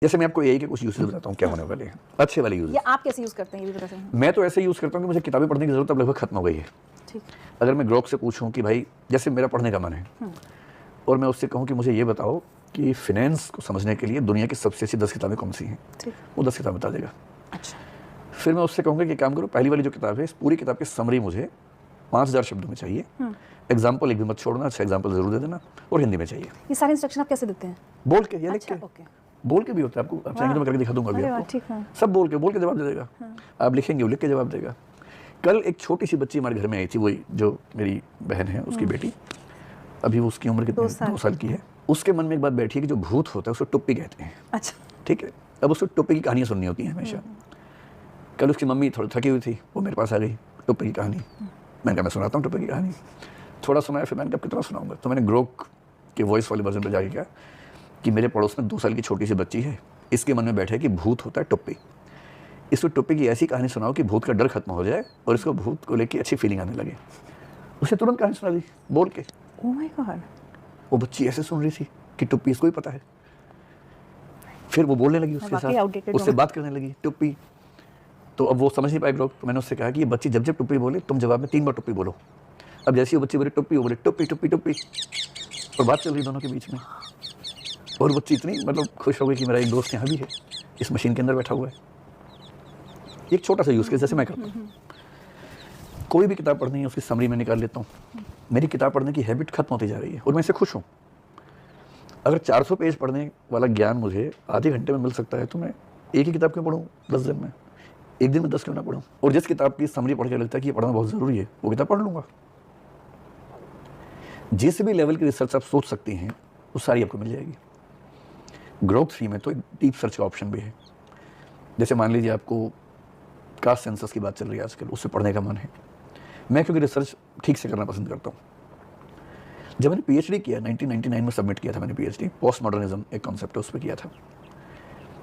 जैसे मैं आपको एआई के कुछ यूजेस बताता हूँ क्या होने वाले हैं, अच्छे वाले यूज। ये आप कैसे यूज़ करते हैं ये भी बता सकते हैं? मैं तो ऐसे यूज़ करता हूँ कि मुझे किताबें पढ़ने की ज़रूरत अब लगभग खत्म हो गई है। ठीक। अगर मैं ग्रोक से पूछूं कि भाई जैसे मेरा पढ़ने का मन है और मैं उससे कहूँ कि मुझे ये बताओ कि फिनेंस को समझने के लिए दुनिया की सबसे अच्छी 10 किताबें कौन सी हैं, ठीक। वो 10 किताबें बता देगा। अच्छा। फिर मैं उससे कहूँगा कि काम करो, पहली वाली जो किताब है इस पूरी किताब की समरी मुझे 5000 शब्दों में चाहिए, एग्जाम्पल एक भी मत छोड़ना, अच्छा एग्जाम्पल जरूर दे देना, और हिंदी में चाहिए। ये सारे इंस्ट्रक्शन आप कैसे देते हैं? बोल के या लिख अच्छा, के। ओके। बोल के भी होता है, आपको आप चाहेंगे तो मैं करके दिखा दूंगा अभी अरे वाह, आपको। ठीक है। सब बोल के जवाब दे देगा। आप लिखेंगे वो लिख के जवाब देगा। कल एक छोटी सी बच्ची हमारे घर में आई थी, वही जो मेरी बहन है उसकी बेटी, अभी वो उसकी उम्र कितनी 2 साल की है। उसके मन में एक बात बैठी है कि जो भूत होता है उसको टुप्पी कहते हैं। अच्छा। ठीक है, अब उसको टुप्पी की कहानियाँ सुननी होती हैं हमेशा। कल उसकी मम्मी थोड़ी थकी हुई थी, वो मेरे पास आ गई, टुप्पी की कहानी। मैंने कहा मैं सुनाता हूँ टुप्पी की कहानी। थोड़ा सुनाया, फिर मैंने कहा कितना सुनाऊंगा, तो मैंने ग्रोक के वॉइस वाले वर्जन पर जाके कहा कि मेरे पड़ोस में 2 साल की छोटी सी बच्ची है, इसके मन में बैठे कि भूत होता है टुप्पी, इसको टुप्पी की ऐसी कहानी सुनाओ कि भूत का डर खत्म हो जाए और इसको भूत को लेके अच्छी फीलिंग आने लगे। उसे तुरंत कहानी सुना दी बोल के। Oh my God. वो बच्ची ऐसे सुन रही थी कि टुप्पी इसको ही पता है। फिर वो बोलने लगी उसके साथ, उससे बात करने लगी टुप्पी। तो अब वो समझ नहीं पाए ग्रोक, तो मैंने उससे कहा कि ये बच्ची जब जब टुप्पी बोले तुम जवाब में 3 बार टुप्पी बोलो। अब जैसे वो बच्ची बोले टुप्पी, वो बोले टुप्पी टुप्पी टुप्पी, और बात चल रही दोनों के बीच में। और बच्ची इतनी मतलब खुश हो गई कि मेरा एक दोस्त यहाँ भी है, इस मशीन के अंदर बैठा हुआ है। एक छोटा सा यूज़ केस जैसे मैं करता हूँ, कोई भी किताब पढ़नी है उसकी समरी में निकाल लेता हूँ। मेरी किताब पढ़ने की हैबिट खत्म होती जा रही है और मैं इससे खुश हूँ। अगर 400 पेज पढ़ने वाला ज्ञान मुझे आधे घंटे में मिल सकता है तो मैं एक ही किताब क्यों पढ़ूँ 10 दिन में, एक दिन में 10 क्यों ना पढ़ूँ। और जिस किताब की समरी पढ़ के लगता है कि ये पढ़ना बहुत ज़रूरी है, वो किताब पढ़ लूँगा। जिस भी लेवल की रिसर्च आप सोच सकती हैं वो सारी आपको मिल जाएगी। ग्रोक 3 में तो एक डीप सर्च का ऑप्शन भी है। जैसे मान लीजिए आपको कास्ट सेंसस की बात चल रही है आजकल, उससे पढ़ने का मन है। मैं क्योंकि रिसर्च ठीक से करना पसंद करता हूँ। जब मैंने पीएचडी किया 1999 में सबमिट किया था मैंने पीएचडी, पोस्ट मॉडर्निज्म एक कॉन्सेप्ट है उस पर किया था।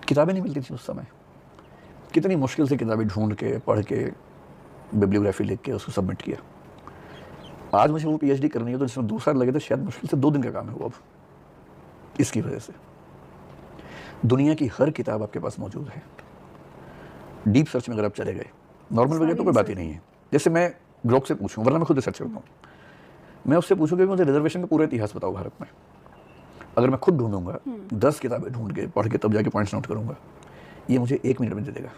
किताबें नहीं मिलती थी उस समय, कितनी मुश्किल से किताबें ढूंढ के पढ़ के बिब्लियोग्राफी लिख के उसको सबमिट किया। आज मुझे वो पीएचडी करनी है तो जिसमें 2 साल लगे थे, शायद मुश्किल से 2 दिन का काम है वो अब। इसकी वजह से दुनिया की हर किताब आपके पास मौजूद है। डीप सर्च में अगर आप चले गए, नॉर्मल वगैरह तो कोई बात ही नहीं है। जैसे मैं ग्रोक से पूछूं, वरना मैं खुद रिसर्च करता हूँ, मैं उससे पूछूंगा कि मुझे रिजर्वेशन का पूरा इतिहास बताओ भारत में। अगर मैं खुद ढूंढूंगा 10 किताबें ढूंढ के पढ़ के तब जाके पॉइंट्स नोट करूंगा, ये मुझे 1 मिनट में दे देगा।